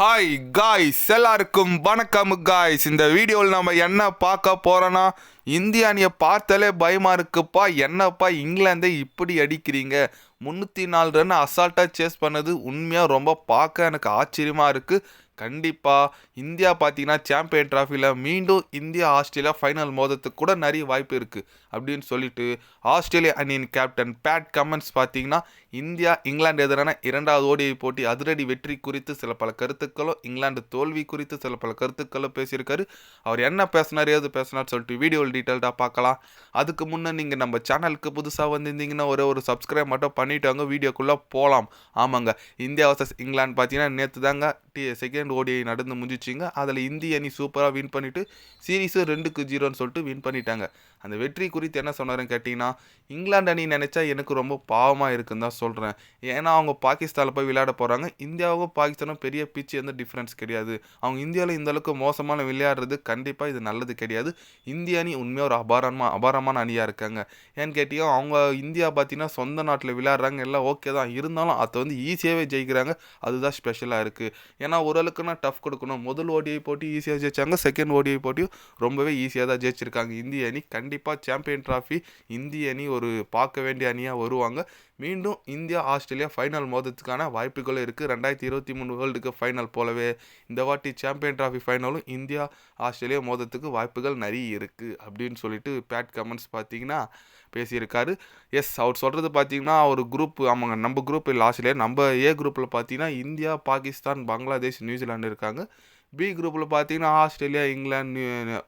Hi guys, எல்லாருக்கும் வணக்கம் guys. இந்த வீடியோவில் நம்ம என்ன பார்க்க போகிறோன்னா, இந்திய அணியை பார்த்தாலே பயமாக இருக்குப்பா. என்னப்பா இங்கிலாந்தை இப்படி அடிக்கிறீங்க, 304 ரன் அசால்ட்டாக சேஸ் பண்ணது உண்மையாக ரொம்ப பார்க்க எனக்கு ஆச்சரியமாக இருக்குது. கண்டிப்பாக இந்தியா பார்த்தீங்கன்னா சாம்பியன் ட்ராஃபியில் மீண்டும் இந்தியா ஆஸ்திரேலியா ஃபைனல் மோதத்துக்கு கூட நிறைய வாய்ப்பு இருக்குது அப்படின்னு சொல்லிட்டு ஆஸ்திரேலியா அணியின் கேப்டன் பேட் கம்மன்ஸ் பார்த்தீங்கன்னா இந்தியா இங்கிலாந்து எதிரான 2வது ஓடிஐ போட்டி அதிரடி வெற்றி குறித்து சில பல கருத்துக்களும், இங்கிலாந்து தோல்வி குறித்து சில பல கருத்துக்களும் பேசியிருக்காரு. அவர் என்ன பேசினார், ஏது பேசினார் சொல்லிட்டு வீடியோவில் டீட்டெயில்டாக பார்க்கலாம். அதுக்கு முன்னே நீங்கள் நம்ம சேனலுக்கு புதுசாக வந்திருந்தீங்கன்னா ஒரு சப்ஸ்கிரைப் மட்டும் பண்ணிவிட்டாங்க. வீடியோக்குள்ளே போகலாம். ஆமாங்க, இந்தியா வர்சஸ் இங்கிலாந்து பார்த்தீங்கன்னா நேற்று தாங்க செகண்ட் ஓடிஐ நடந்து முடிஞ்சிச்சிங்க. அதில் இந்திய அணி சூப்பராக வின் பண்ணிவிட்டு சீரீஸு 2-0 சொல்லிட்டு வின் பண்ணிட்டாங்க. அந்த வெற்றி குறித்து என்ன சொன்னாருன்னு கேட்டிங்கன்னா, இங்கிலாந்து அணி நினச்சா எனக்கு ரொம்ப பாவமாக இருக்குன்னு தான் சொல்கிறேன். ஏன்னா அவங்க பாகிஸ்தானில் போய் விளையாட போகிறாங்க. இந்தியாவுக்கும் பாகிஸ்தானும் பெரிய பிச்சு எந்த டிஃப்ரென்ஸ் கிடையாது. அவங்க இந்தியாவில் இந்தளவுக்கு மோசமான விளையாடுறது கண்டிப்பாக இது நல்லது கிடையாது. இந்திய அணி உண்மையாக ஒரு அபாரமான அணியாக இருக்காங்க. ஏன்னு கேட்டிங்கன்னா அவங்க இந்தியா பார்த்தீங்கன்னா சொந்த நாட்டில் விளையாடுறாங்க, எல்லாம் ஓகே தான். இருந்தாலும் அதை ஈஸியாகவே ஜெயிக்கிறாங்க. அதுதான் ஸ்பெஷலாக இருக்குது. ஏன்னா ஓரளவுக்குன்னா டஃப் கொடுக்கணும். முதல் ஓடிஐ போட்டி ஈஸியாக ஜெயிச்சாங்க, செகண்ட் ஓடிஐ போட்டியும் ரொம்பவே ஈஸியாக தான் ஜெயிச்சிருக்காங்க இந்திய அணி. கண்டிப்பாக சாம்பியன் ட்ராஃபி இந்திய அணி ஒரு பார்க்க வேண்டிய அணியாக வருவாங்க. மீண்டும் இந்தியா ஆஸ்திரேலியா ஃபைனல் மோதத்துக்கான வாய்ப்புகளும் இருக்குது. 2023 வேர்ல்டு கப் ஃபைனல் போலவே இந்த வாட்டி சாம்பியன் ட்ராஃபி ஃபைனலும் இந்தியா ஆஸ்திரேலியா மோதத்துக்கு வாய்ப்புகள் நிறைய இருக்குது அப்படின்னு சொல்லிட்டு பேட் கமெண்ட்ஸ் பார்த்தீங்கன்னா பேசியிருக்காரு. எஸ், அவர் சொல்கிறது பார்த்தீங்கன்னா ஒரு குரூப், ஆமாங்க நம்ம குரூப் இல்லை ஆஸ்திரேலியா, நம்ம ஏ குரூப்பில் பார்த்தீங்கன்னா இந்தியா, பாகிஸ்தான், பங்களாதேஷ், நியூசிலாந்து இருக்காங்க. பி குரூப்பில் பார்த்தீங்கன்னா ஆஸ்திரேலியா, இங்கிலாந்து,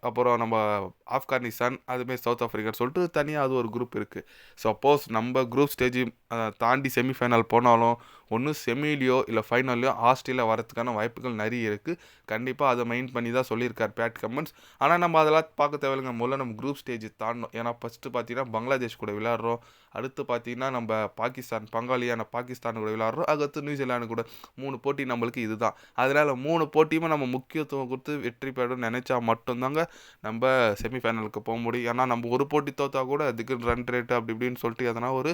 அப்புறம் நம்ம ஆப்கானிஸ்தான், அதுமாரி சவுத் ஆஃப்ரிக்கான்னு சொல்லிட்டு தனியாக அது ஒரு குரூப் இருக்குது. சப்போஸ் நம்ம குரூப் ஸ்டேஜ் தாண்டி செமிஃபைனல் போனாலும் ஒன்று செமிலியோ இல்லை ஃபைனல்லையோ ஆஸ்திரேலியா வரதுக்கான வாய்ப்புகள் நிறைய இருக்குது. கண்டிப்பாக அதை மெயின் பண்ணி தான் சொல்லியிருக்கார் பேட் கமெண்ட்ஸ். ஆனால் நம்ம அதெல்லாம் பார்க்க தேவையில்லைங்க. முதல்ல நம்ம குரூப் ஸ்டேஜ் தாண்டணும். ஏன்னா ஃபஸ்ட்டு பார்த்தீங்கன்னா பங்களாதேஷ் கூட விளையாடுறோம், அடுத்து பார்த்தீங்கன்னா நம்ம பாகிஸ்தான், பங்காளியான பாகிஸ்தான் கூட விளையாடுறோம், அடுத்து நியூசிலாந்து கூட. 3 போட்டி நம்மளுக்கு இதுதான். அதனால் 3 போட்டியுமே நம்ம முக்கியத்துவம் கொடுத்து வெற்றி பெறணும்னு நினச்சா மட்டும்தாங்க நம்ம செமிஃபைனலுக்கு போக முடியும். ஏன்னா நம்ம ஒரு போட்டி தோற்றா கூட அதுக்கு ரன் ரேட்டு அப்படி இப்படின்னு சொல்லிட்டு எதனா ஒரு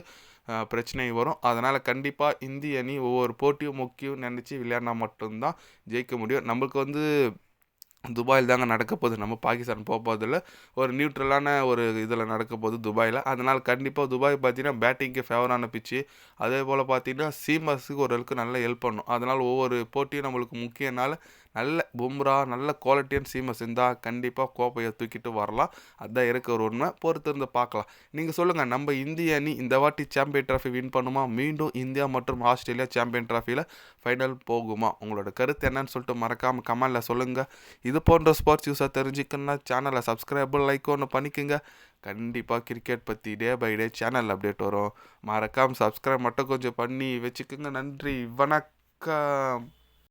பிரச்சனை வரும். அதனால் கண்டிப்பாக இந்திய அணி ஒவ்வொரு போட்டியும் முக்கியம் நினச்சி விளையாடினா மட்டும்தான் ஜெயிக்க முடியும். நம்மளுக்கு துபாயில் தாங்க நடக்க போகுது. நம்ம பாகிஸ்தான் போக போகிறதில்ல, ஒரு நியூட்ரலான ஒரு இதில் நடக்க போகுது துபாயில். அதனால் கண்டிப்பாக துபாய் பார்த்தீங்கன்னா பேட்டிங்க்கு ஃபேவரான பிச்சு. அதே போல் பார்த்தீங்கன்னா சீமஸுக்கு ஓரளவுக்கு நல்லா ஹெல்ப் பண்ணும். அதனால் ஒவ்வொரு போட்டியும் நம்மளுக்கு முக்கியனால நல்ல பும்ரா, நல்ல குவாலிட்டியான சீமஸ் இருந்தால் கண்டிப்பாக கோப்பையை தூக்கிட்டு வரலாம். அதுதான் இருக்க ஒரு உண்மை. பொறுத்திருந்து பார்க்கலாம். நீங்கள் சொல்லுங்கள், நம்ம இந்திய அணி இந்த வாட்டி சாம்பியன் ட்ராஃபி வின் பண்ணுமா? மீண்டும் இந்தியா மற்றும் ஆஸ்திரேலியா சாம்பியன் ட்ராஃபியில் ஃபைனல் போகுமா? உங்களோட கருத்து என்னன்னு சொல்லிட்டு மறக்காமல் கமெண்டில் சொல்லுங்கள். இது போன்ற ஸ்போர்ட்ஸ் யூஸாக தெரிஞ்சுக்கணுன்னா சேனலை சப்ஸ்கிரைபர் லைக் ஒன்று பண்ணிக்கோங்க. கண்டிப்பாக கிரிக்கெட் பற்றி day by day channel update வரும். மறக்காமல் சப்ஸ்கிரைப் மட்டும் கொஞ்சம் பண்ணி வச்சுக்கோங்க. நன்றி, வணக்கம்.